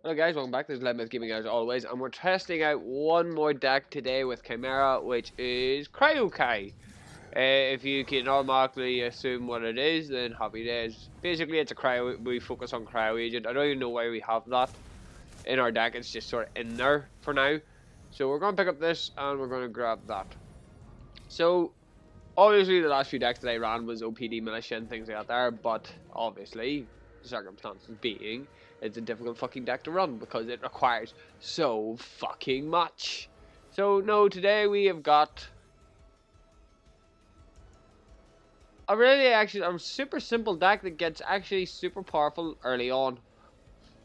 Hello guys, welcome back. This is Lemons Gaming as always, and we're testing out one more deck today with Khaimera, which is Cryo. If you can automatically assume what it is, then happy days. Basically, it's a Cryo. We focus on Cryo Agent. I don't even know why we have that in our deck. It's just sort of in there for now. So we're going to pick up this, and we're going to grab that. So, obviously, the last few decks that I ran was OPD Militia and things like that there, but obviously, the circumstances being, it's a difficult fucking deck to run because it requires so fucking much. So, no, today we have got a super simple deck that gets actually super powerful early on.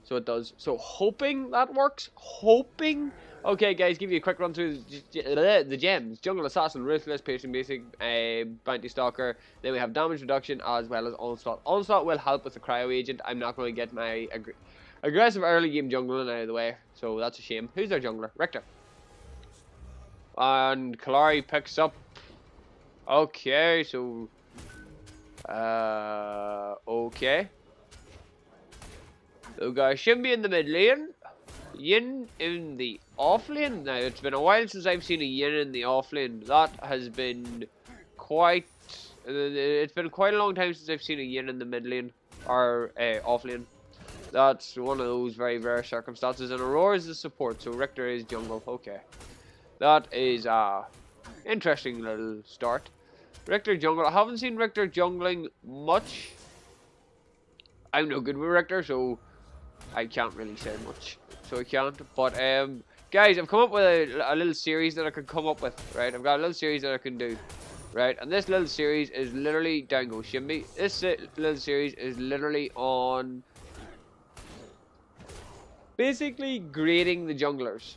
So it does. So hoping that works. Hoping. Okay, guys, give you a quick run through the gems. Jungle Assassin, Ruthless, Piercing Basic, Bounty Stalker. Then we have Damage Reduction as well as Onslaught. Onslaught will help with the Cryo Agent. I'm not going to get my aggressive early game jungling out of the way. So that's a shame. Who's their jungler? Richter. And Kalari picks up. Okay, so... okay. So guys, Shimby in the mid lane. Yin in the off lane. Now, it's been a while since I've seen a Yin in the off lane. That has been quite... it's been quite a long time since I've seen a Yin in the mid lane. Or off lane. That's one of those very rare circumstances. And Aurora is the support, so Richter is jungle. Okay. That is a interesting little start. Richter jungle. I haven't seen Richter jungling much. I'm no good with Richter, so I can't really say much. So I can't. But guys, I've come up with a little series that I could come up with. Right, I've got a little series that I can do. Right, and this little series is literally down go Shimby. This little series is literally on basically grading the junglers.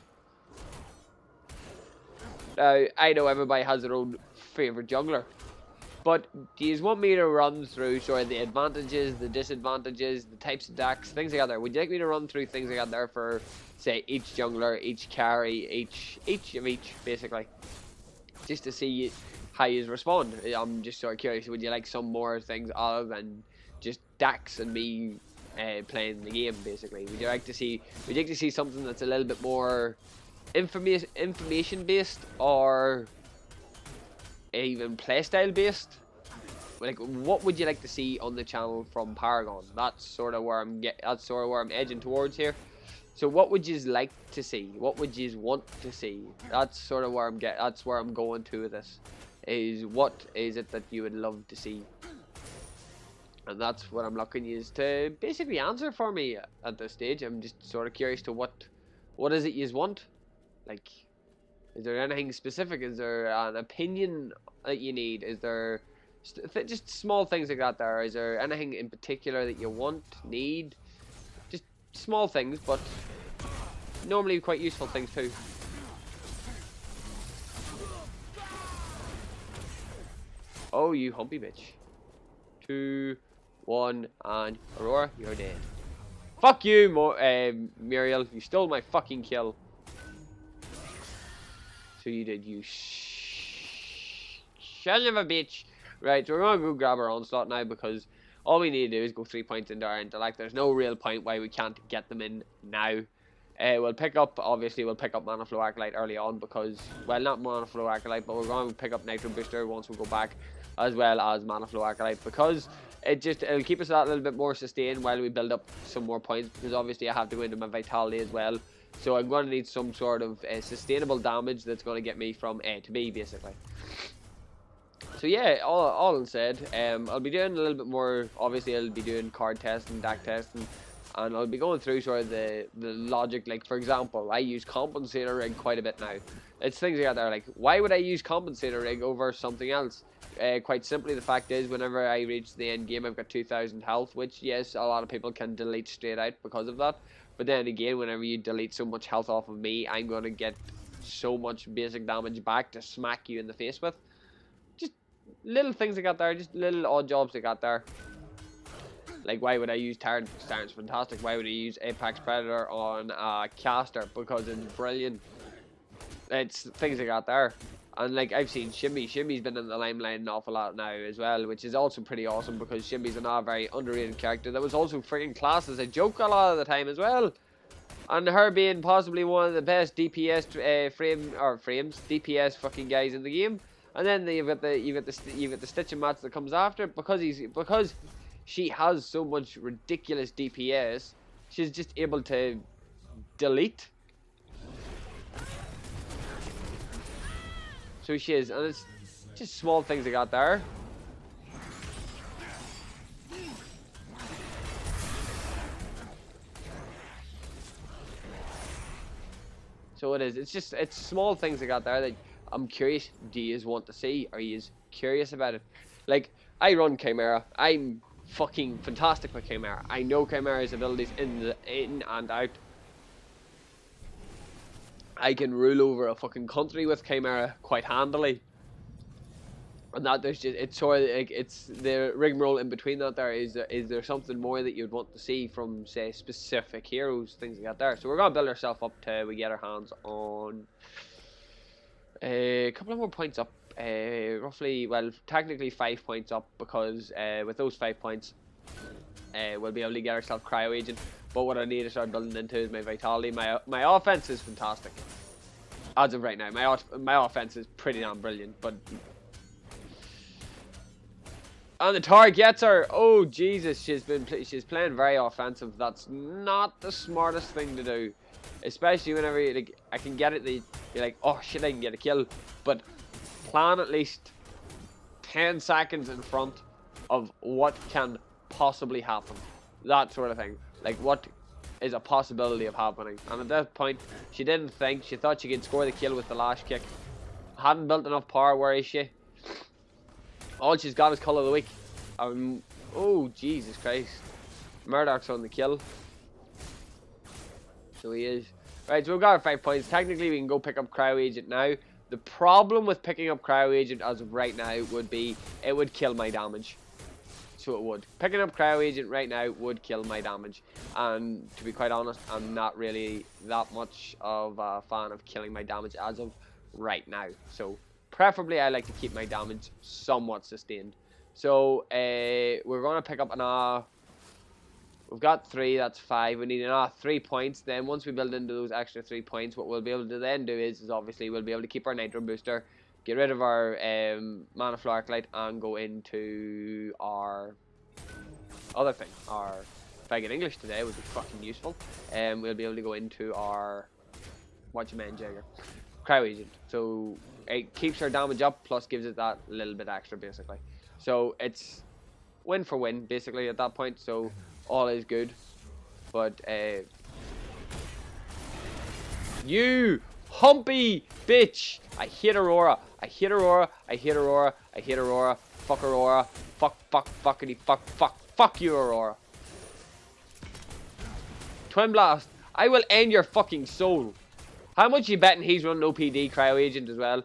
I know everybody has their own favorite jungler. But do you want me to run through sort of the advantages, the disadvantages, the types of decks, things like that there? Would you like me to run through things like that there for, say, each jungler, each carry, each of each, basically? Just to see how you respond. I'm just sort of curious, would you like some more things other than just decks and me playing the game, basically? Would you like to see something that's a little bit more information based, or even playstyle based? Like, what would you like to see on the channel from Paragon? That's sort of where I'm edging towards here. So what would you like to see? What would you want to see? That's sort of where that's where I'm going to with this. Is what is it that you would love to see? And that's what I'm looking you to basically answer for me at this stage. I'm just sort of curious to what is it you want? Like, is there anything specific? Is there an opinion that you need? Is there just small things like that there? Is there anything in particular that you want, need? Just small things, but normally quite useful things too. Oh, you humpy bitch. 2, 1, and Aurora, you're dead. Fuck you, Muriel. You stole my fucking kill. So you did, you son of a bitch. Right, so we're going to go grab our Onslaught now, because all we need to do is go 3 points into our intellect. There's no real point why we can't get them in now. We'll pick up Mana Flow Acolyte early on, because, well, not Mana Flow Acolyte, but we're going to pick up Nitro Booster once we go back, as well as Mana Flow Acolyte, because it'll keep us that little bit more sustained while we build up some more points, because obviously I have to go into my Vitality as well. So I'm going to need some sort of sustainable damage that's going to get me from A to B, basically. So yeah, all said, I'll be doing a little bit more. Obviously, I'll be doing card testing, deck testing, and I'll be going through sort of the logic. Like, for example, I use Compensator Rig quite a bit now. It's things like that there, like, why would I use Compensator Rig over something else? Quite simply, the fact is, whenever I reach the end game, I've got 2,000 health, which, yes, a lot of people can delete straight out because of that. But then again, whenever you delete so much health off of me, I'm going to get so much basic damage back to smack you in the face with. Just little things I got there, just little odd jobs I got there. Like, why would I use Tyrant? Tyrant's fantastic. Why would I use Apex Predator on Caster? Because it's brilliant. It's things I got there. And like, I've seen Shimmy. Shimmy's been in the limelight an awful lot now as well, which is also pretty awesome, because Shimmy's a very underrated character that was also freaking class as a joke a lot of the time as well. And her being possibly one of the best DPS DPS fucking guys in the game. And then you've got the stitching mats that comes after because she has so much ridiculous DPS. She's just able to delete. So she is, and it's just small things I got there. So it is. It's small things I got there that I'm curious. Do you want to see? Are you curious about it? Like, I run Khaimera. I'm fucking fantastic with Khaimera. I know Khaimera's abilities in and out. I can rule over a fucking country with Khaimera quite handily. And that there's just, it's sort of like, it's the rigmarole in between that there is there something more that you'd want to see from, say, specific heroes, things like that there. So we're going to build ourselves up till we get our hands on a couple of more points up, roughly, well, technically 5 points up, because with those 5 points, we'll be able to get ourselves Cryo Agent. But what I need to start building into is my vitality. My offense is fantastic. As of right now, my offense is pretty damn brilliant, but... And the tower gets her. Oh Jesus, she's playing very offensive. That's not the smartest thing to do, especially whenever I can get it. You're like, oh shit, I can get a kill, but plan at least 10 seconds in front of what can possibly happen. That sort of thing. Like what is a possibility of happening. And at that point, she didn't think. She thought she could score the kill with the lash kick. Hadn't built enough power. Where is she? All she's got is Colour of the Week. Oh, Jesus Christ. Murdoch's on the kill. So he is. Right, so we've got our 5 points. Technically, we can go pick up Cryo Agent now. The problem with picking up Cryo Agent as of right now would be it would kill my damage. So it would. Picking up Cryo Agent right now would kill my damage. And to be quite honest, I'm not really that much of a fan of killing my damage as of right now. So... preferably, I like to keep my damage somewhat sustained. So, we're going to pick up we've got 3, that's 5. We need another 3 points. Then, once we build into those extra 3 points, what we'll be able to then do is obviously, we'll be able to keep our Nitro Booster, get rid of our Mana Flow Arclight, and go into our other thing. If I get English today, would be fucking useful. We'll be able to go into our, whatchamajigger, Cryo Agent. So... it keeps our damage up, plus gives it that little bit extra, basically. So, it's win for win, basically, at that point. So, all is good. But, you humpy bitch! I hate Aurora. I hate Aurora. I hate Aurora. I hate Aurora. Fuck Aurora. Fuckity fuck you, Aurora. Twin Blast. I will end your fucking soul. How much you betting he's running OPD Cryo Agent as well?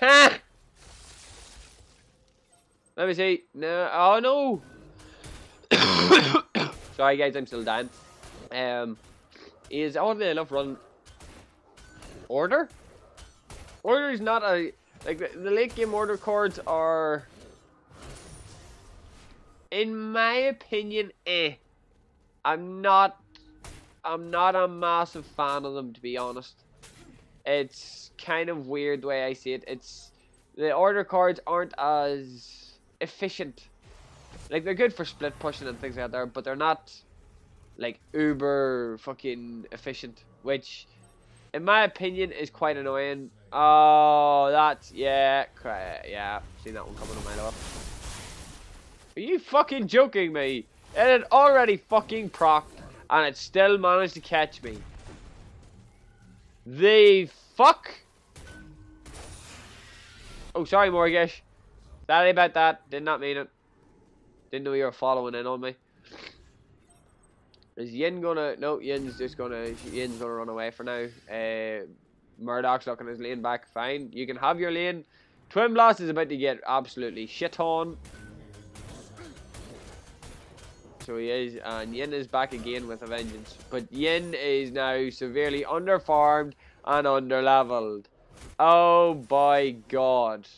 Ha! Let me see. No. Oh no. Sorry guys, I'm still dying. Is oddly enough run Order? Order is not a like the late game order cards are, in my opinion, I'm not a massive fan of them, to be honest. It's kind of weird the way I see it. The order cards aren't as efficient. Like, they're good for split pushing and things like that, but they're not like uber fucking efficient, which in my opinion is quite annoying. Oh, that's yeah, seen that one coming a mile off. Are you fucking joking me? It had already fucking procced and it still managed to catch me. The fuck? Oh, sorry, Morgish. Sorry about that. Did not mean it. Didn't know you were following in on me. Is Yin gonna... No, Yin's gonna run away for now. Murdoch's looking his lane back. Fine. You can have your lane. Twin Blast is about to get absolutely shit on. So he is, and Yin is back again with a vengeance. But Yin is now severely underfarmed and underleveled. Oh by God.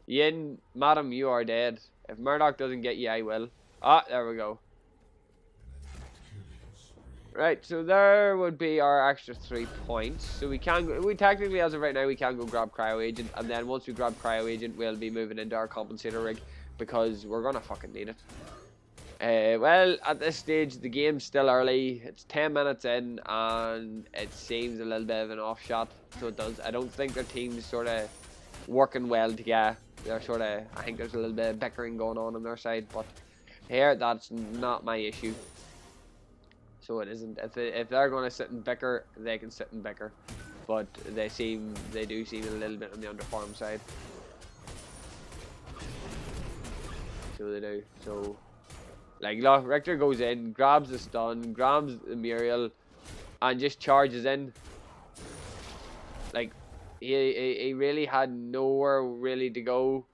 Yin, madam, you are dead. If Murdoch doesn't get you, I will. Ah, there we go. Right, so there would be our extra 3 points. So we can, we technically, as of right now, we can go grab Cryo Agent, and then once we grab Cryo Agent, we'll be moving into our compensator rig, because we're gonna fucking need it. Well, at this stage, the game's still early. It's 10 minutes in, and it seems a little bit of an off shot. So it does. I don't think their team's sort of working well together. They're sort of, I think there's a little bit of bickering going on their side, but here, that's not my issue. So it isn't. If they're going to sit and bicker, they can sit and bicker. But they do seem a little bit on the underfarm side. So they do. So, like, look, Richter goes in, grabs the stun, grabs the Muriel, and just charges in. Like, he really had nowhere really to go.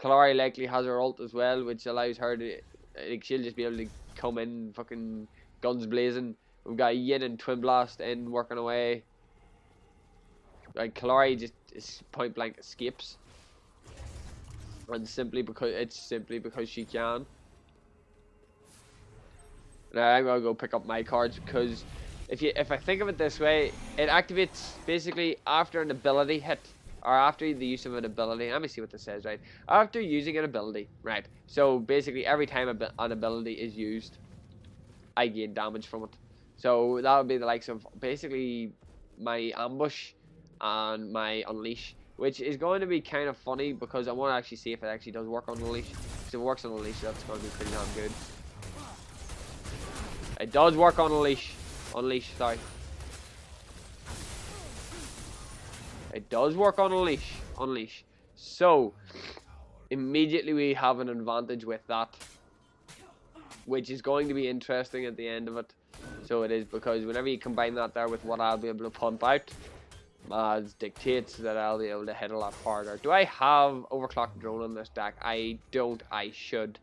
Kalari likely has her ult as well, which allows her to, like, she'll just be able to come in fucking guns blazing. We've got Yin and Twin Blast in working away. Like, Kalari just point blank escapes. And simply because she can. Now I'm gonna go pick up my cards, because if I think of it this way, it activates basically after an ability hit, or after the use of an ability. Let me see what this says, right? After using an ability, right? So basically every time an ability is used, I gain damage from it. So that would be the likes of basically my ambush and my unleash, which is going to be kind of funny because I want to actually see if it actually does work on unleash. So if it works on unleash, that's going to be pretty damn good. It does work on unleash. Sorry. It does work on unleash. So immediately we have an advantage with that, which is going to be interesting at the end of it. So it is, because whenever you combine that there with what I'll be able to pump out, dictates that I'll be able to hit a lot harder. Do I have overclocked drone on this deck? I don't. I should.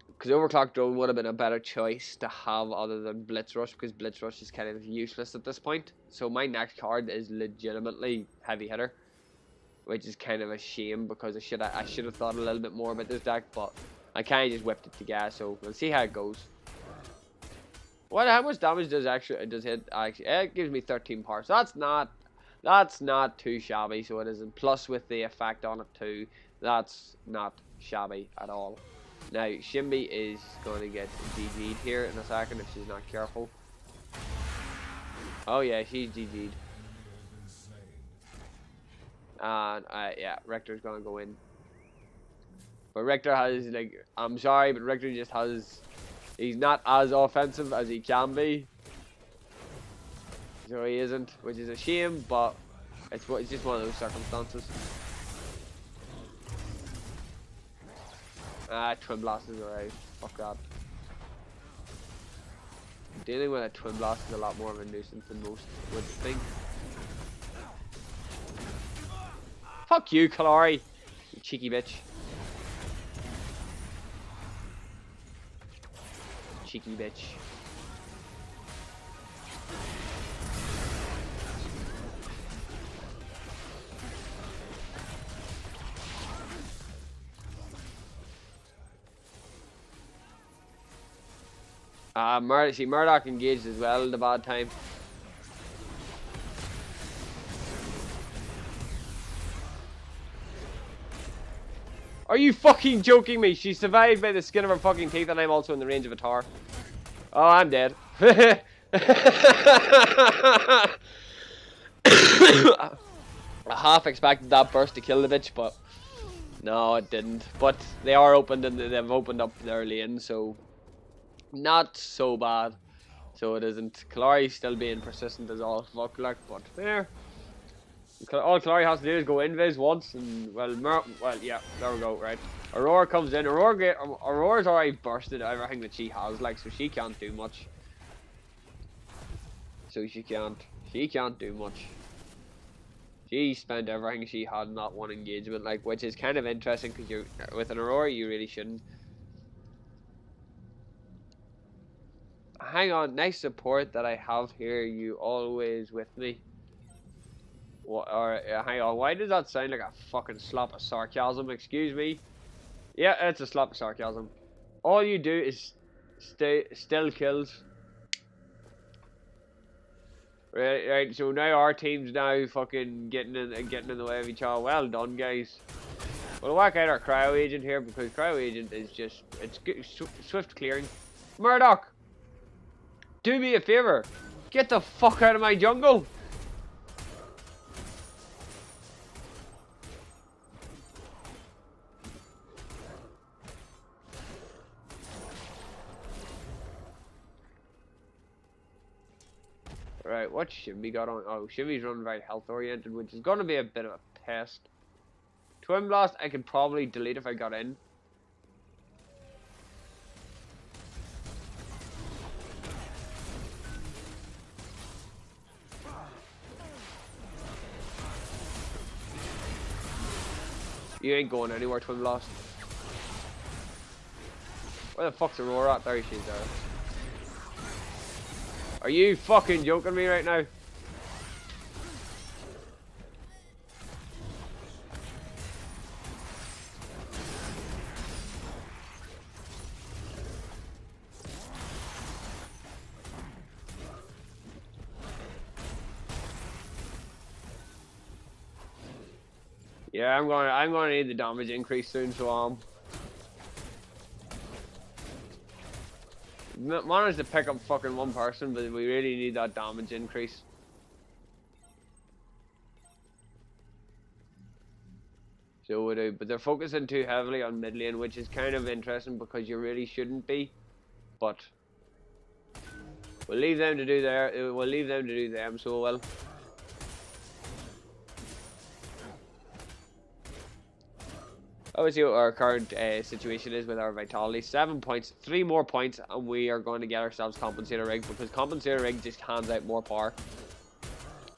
Because overclocked drone would have been a better choice to have other than Blitz Rush, because Blitz Rush is kind of useless at this point. So my next card is legitimately Heavy Hitter, which is kind of a shame, because I should have thought a little bit more about this deck, but I kind of just whipped it together. So we'll see how it goes. How much damage does hit? Actually, it gives me 13 power. So that's not too shabby. So it isn't. Plus with the effect on it too, that's not shabby at all. Now Shimby is going to get GG'd here in a second if she's not careful. Oh yeah, she's GG'd. And yeah, Richter's gonna go in. But Richter has, like, I'm sorry, but Richter just has. He's not as offensive as he can be. So he isn't, which is a shame, but it's just one of those circumstances. Twin Blast is alright. Fuck that. Dealing with a Twin Blast is a lot more of a nuisance than most would think. Fuck you, Kalari. You cheeky bitch. Cheeky bitch. Murdoch engaged as well at the bad time. Are you fucking joking me? She survived by the skin of her fucking teeth, and I'm also in the range of a tower. Oh, I'm dead. I half expected that burst to kill the bitch, but no, it didn't. But they are opened, and they've opened up their lane, so not so bad. So it isn't. Kalari's still being persistent as all fuck, like, but there. All Kalari has to do is go invis once, and well, yeah, there we go, right. Aurora comes in. Aurora's already bursted everything that she has, like, so she can't do much. So she can't do much. She spent everything she had in that one engagement, like, which is kind of interesting, because you're with an Aurora, you really shouldn't. Hang on, nice support that I have here. You always with me. Hang on, why does that sound like a fucking slap of sarcasm? Excuse me. Yeah, it's a slap of sarcasm. All you do is still kills. Right. So now our team's now fucking getting in the way of each other. Well done, guys. We'll whack out our Cryo agent here because Cryo agent is just swift clearing. Murdoch, do me a favor. Get the fuck out of my jungle. Right, what's Shimmy got on? Oh, Shimmy's running very health oriented, which is going to be a bit of a pest. Twin Blast, I could probably delete if I got in. You ain't going anywhere, Twin Blast. Where the fuck's Aurora at? There she is there. Are you fucking joking me right now? Yeah, I'm gonna need the damage increase soon, so managed to pick up fucking one person, but we really need that damage increase. So we do, but they're focusing too heavily on mid lane, which is kind of interesting because you really shouldn't be. But we'll leave them to do them. So well. Obviously, what our current situation is with our vitality. 7 points, 3 more points, and we are going to get ourselves Compensator Rig because Compensator Rig just hands out more power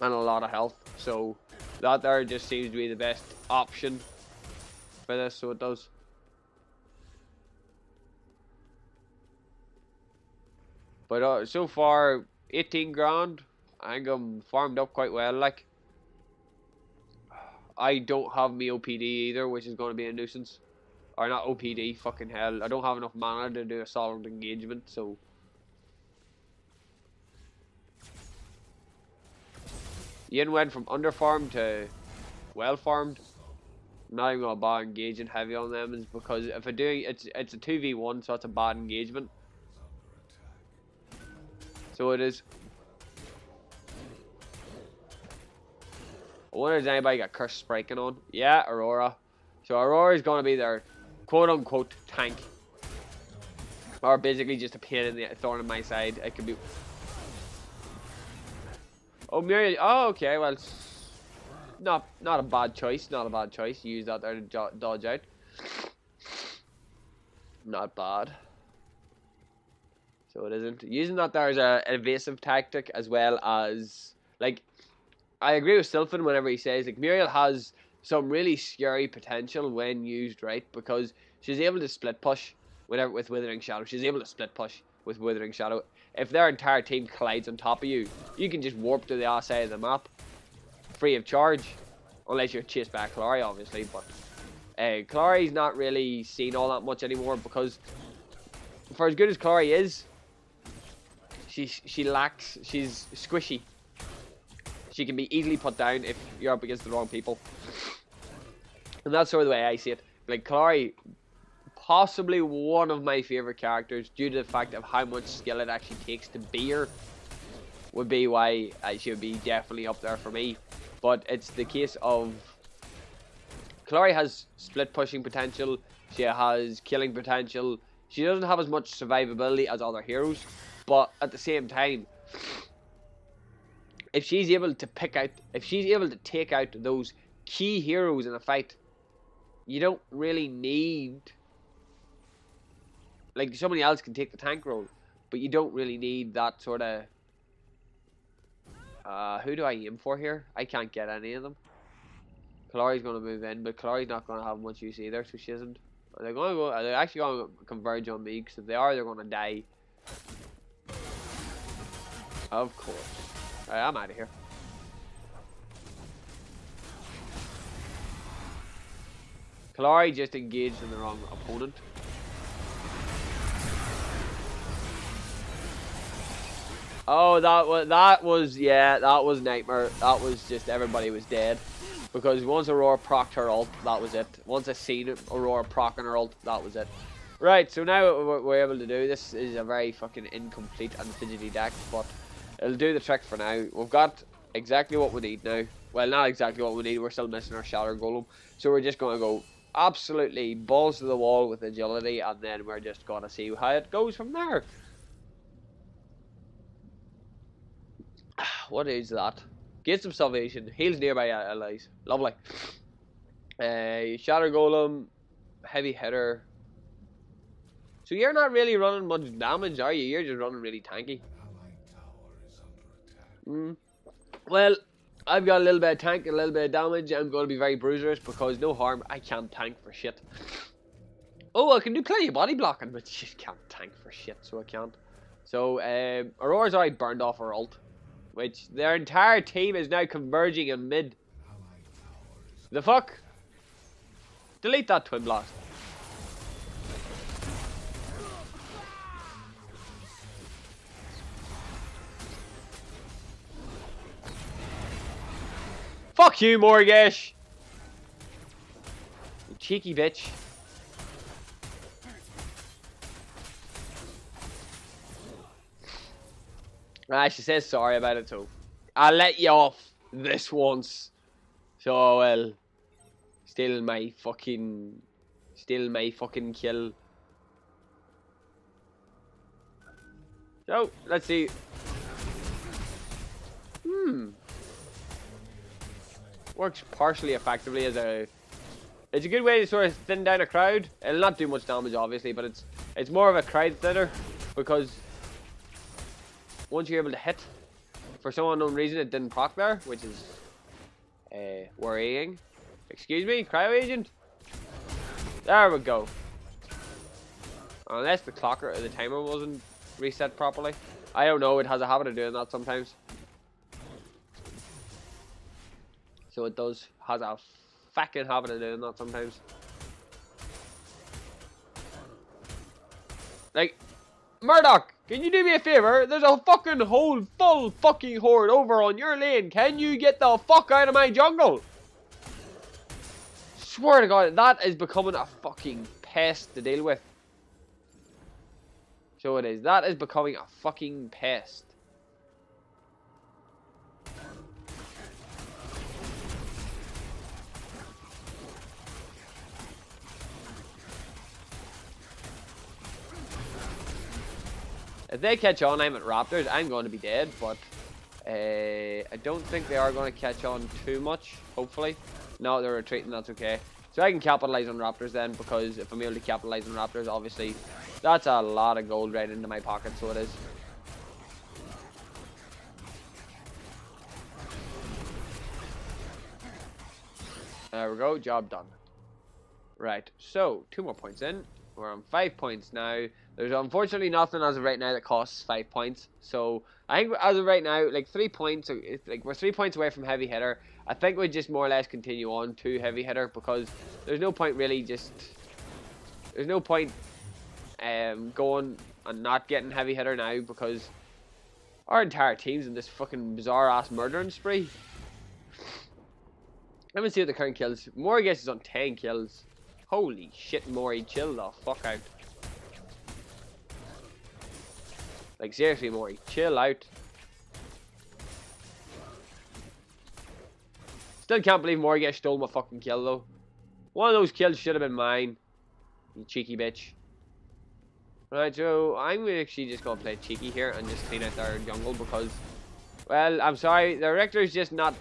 and a lot of health. So that there just seems to be the best option for this. So it does. But so far, 18 grand. I think I'm farmed up quite well. Like, I don't have me OPD either, which is going to be a nuisance. Or not OPD, fucking hell. I don't have enough mana to do a solid engagement, so. Yin went from underfarmed to well farmed. I'm not even going to bother engaging heavy on them, is because if I do, it's a 2v1, so it's a bad engagement. So it is. I wonder if anybody got Curse Spiking on. Yeah, Aurora. So Aurora is going to be their quote-unquote tank. Or basically just a pain in the thorn in my side. It could be... Oh, Muriel. Oh, okay. Well, not a bad choice. Not a bad choice. Use that there to dodge out. Not bad. So it isn't. Using that there as an evasive tactic as well as... Like... I agree with Sylphin whenever he says like Muriel has some really scary potential when used right, because she's able to split push whenever with Withering Shadow. She's able to split push with Withering Shadow. If their entire team collides on top of you, you can just warp to the other side of the map free of charge, unless you're chased by Clary, obviously. But Clary's not really seen all that much anymore because for as good as Clary is, she's squishy. She can be easily put down if you're up against the wrong people. And that's sort of the way I see it. Like, Clary, possibly one of my favourite characters due to the fact of how much skill it actually takes to be her, would be why she would be definitely up there for me. But it's the case of Clary has split pushing potential, she has killing potential, she doesn't have as much survivability as other heroes, but at the same time, if she's able to take out those key heroes in a fight, you don't really need, like, somebody else can take the tank role, but you don't really need that sort of, who do I aim for here? I can't get any of them. Clary's going to move in, but Clary's not going to have much use either, so she isn't. Are they actually going to converge on me? Because if they are, they're going to die. Of course. Alright, I'm out of here. Clary just engaged in the wrong opponent. Oh, that was nightmare. That was just everybody was dead. Because once Aurora procced her ult, that was it. Once I seen Aurora procking her ult, that was it. Right, so now what we're able to do, this is a very fucking incomplete and fidgety deck, but it'll do the trick for now. We've got exactly what we need now. Well, not exactly what we need, we're still missing our Shatter Golem. So we're just going to go absolutely balls to the wall with agility, and then we're just going to see how it goes from there. What is that? Gates of Salvation, heals nearby allies. Lovely. Shatter Golem, heavy hitter. So you're not really running much damage, are you? You're just running really tanky. Well, I've got a little bit of tank and a little bit of damage. I'm going to be very bruiserish because no harm. I can't tank for shit. Oh, I can do plenty of body blocking, but just can't tank for shit, so I can't. So, Aurora's already burned off her ult, which their entire team is now converging in mid. The fuck? Delete that Twin Blast. Fuck you, Morgesh! You cheeky bitch. She says sorry about it too. I'll let you off this once. So, well, stealing my fucking kill. So, let's see. Works partially effectively as it's a good way to sort of thin down a crowd. It'll not do much damage obviously, but it's more of a crowd thinner because once you're able to hit, for some unknown reason it didn't proc there, which is worrying. Excuse me, Cryo agent. There we go. Unless the clock or the timer wasn't reset properly. I don't know, it has a habit of doing that sometimes. So it has a fucking habit of doing that sometimes. Like, Murdoch, can you do me a favor? There's a fucking whole full fucking horde over on your lane. Can you get the fuck out of my jungle? Swear to God, that is becoming a fucking pest to deal with. So it is. That is becoming a fucking pest. If they catch on, I'm at Raptors. I'm going to be dead, but I don't think they are going to catch on too much, hopefully. No, they're retreating, that's okay. So I can capitalize on Raptors then, because if I'm able to capitalize on Raptors, obviously, that's a lot of gold right into my pocket, so it is. There we go, job done. Right, so 2 more points in. We're on 5 points now. There's unfortunately nothing as of right now that costs 5 points. So I think as of right now, like 3 points, like we're 3 points away from heavy hitter. I think we just more or less continue on to heavy hitter because there's no point really there's no point going and not getting heavy hitter now because our entire team's in this fucking bizarre ass murdering spree. Let me see what the current kills. Morgesh is on 10 kills. Holy shit, Maury, chill the fuck out. Like, seriously, Maury, chill out. Still can't believe Morgesh stole my fucking kill, though. One of those kills should have been mine. You cheeky bitch. Right, so I'm actually just going to play cheeky here and just clean out their jungle because, well, I'm sorry, the Richter's just not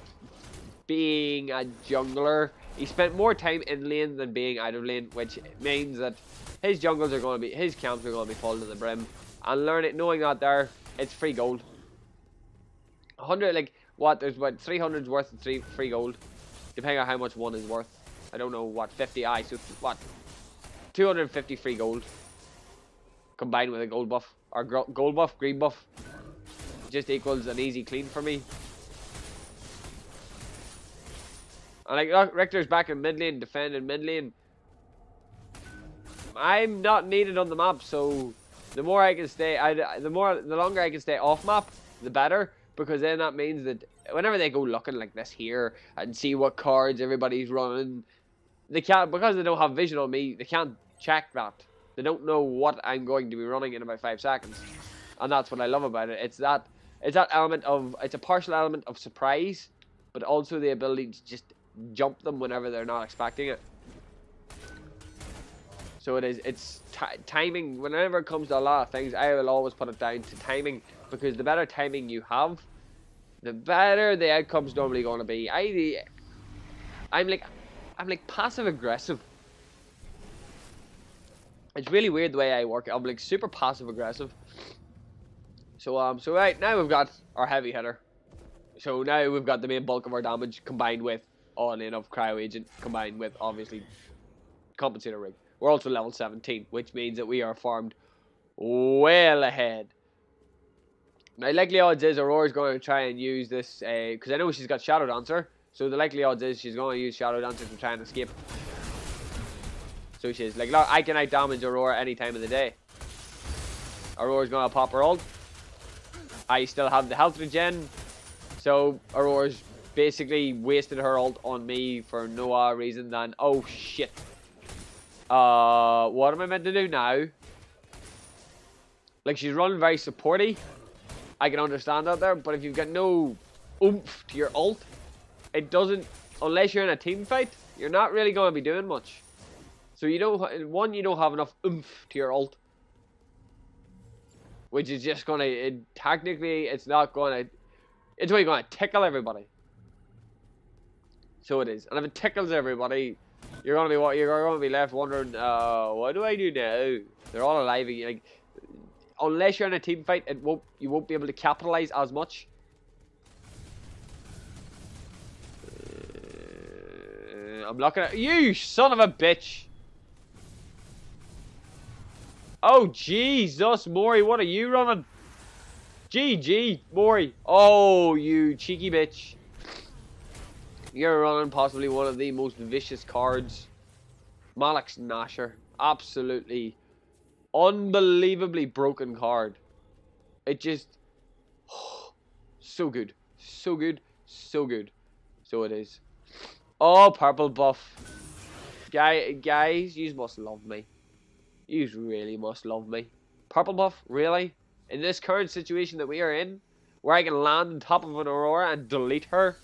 being a jungler. He spent more time in lane than being out of lane, which means that his jungles are going to be, his camps are going to be full to the brim. And knowing that there, it's free gold. 100, like, what, there's what, 300's worth of free gold, depending on how much one is worth. I don't know, what, 50, so what, 250 free gold, combined with a gold buff, or gold buff, green buff, just equals an easy clean for me. And like Richter's back in mid lane, defending mid lane. I'm not needed on the map, so the more I can stay, the longer I can stay off map, the better, because then that means that whenever they go looking like this here and see what cards everybody's running, they can't, because they don't have vision on me, they can't check that. They don't know what I'm going to be running in about 5 seconds. And that's what I love about it. It's that element of, it's a partial element of surprise, but also the ability to just jump them whenever they're not expecting it. So it's timing. Whenever it comes to a lot of things, I will always put it down to timing, because the better timing you have, the better the outcome's normally going to be. I'm like passive aggressive. It's really weird the way I work. I'm like super passive aggressive. So so right now we've got our heavy hitter. So now we've got the main bulk of our damage combined with on enough cryo agent combined with obviously compensator rig. We're also level 17, which means that we are farmed well ahead. Now, likely odds is Aurora's going to try and use this, because I know she's got Shadow Dancer, so the likely odds is she's going to use Shadow Dancer to try and escape. So she's like, look, I can out-damage Aurora any time of the day. Aurora's going to pop her ult. I still have the health regen, so Aurora's basically wasted her ult on me for no other reason than, oh shit. What am I meant to do now? Like, she's running very supporty. I can understand that there, but if you've got no oomph to your ult, it doesn't, unless you're in a team fight, you're not really going to be doing much. So you don't, you don't have enough oomph to your ult. Which is just going to, technically, it's not going to, it's only going to tickle everybody. So it is. And if it tickles everybody, you're going to be left wondering, what do I do now? They're all alive again. Like, unless you're in a team fight, you won't be able to capitalize as much. I'm looking at you, son of a bitch. Oh Jesus, Mori, what are you running? GG, Mori. Oh, you cheeky bitch. You're running possibly one of the most vicious cards. Malak's Nasher. Absolutely unbelievably broken card. It just so good. So good. So good. So it is. Oh, purple buff. Guys, you must love me. You really must love me. Purple buff? Really? In this current situation that we are in, where I can land on top of an Aurora and delete her?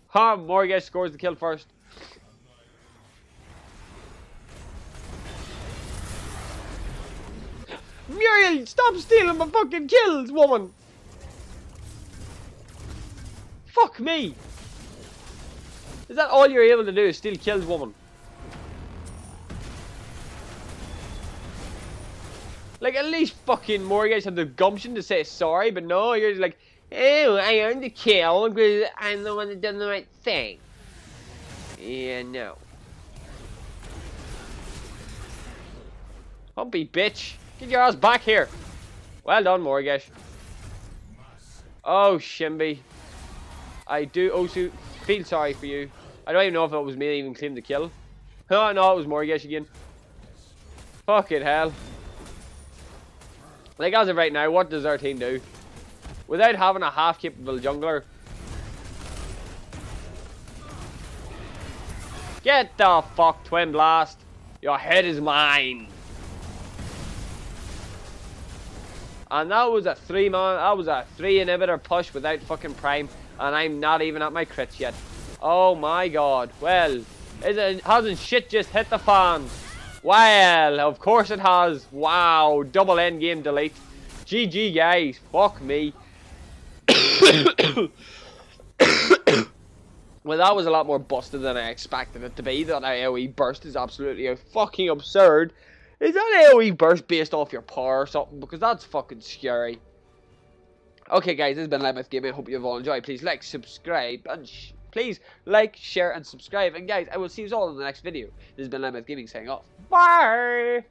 Ha! Morgus scores the kill first. Muriel, stop stealing my fucking kills, woman! Fuck me! Is that all you're able to do, is steal kills, woman? Like, at least fucking Morgus had the gumption to say sorry, but no, you're just like, oh, I earned the kill because I'm the one that done the right thing. Yeah, no. Humpy bitch. Get your ass back here. Well done, Morgus. Oh, Shimby. I do also feel sorry for you. I don't even know if it was me that even claimed the kill. Oh, no, it was Morgus again. Fucking hell. Like, as of right now, what does our team do? Without having a half-capable jungler. Get the fuck, Twin Blast. Your head is mine. And that was a 3-man, that was a 3 inhibitor push without fucking prime. And I'm not even at my crits yet. Oh my god. Well, hasn't shit just hit the fan? Well, of course it has. Wow, double endgame delete. GG guys, fuck me. Well, that was a lot more busted than I expected it to be. That AoE burst is absolutely fucking absurd. Is that AoE burst based off your power or something? Because that's fucking scary. Okay guys, this has been Lemeth Gaming. I hope you've all enjoyed. Please like, subscribe, and please like, share, and subscribe. And guys, I will see you all in the next video. This has been Lemeth Gaming saying off. Bye!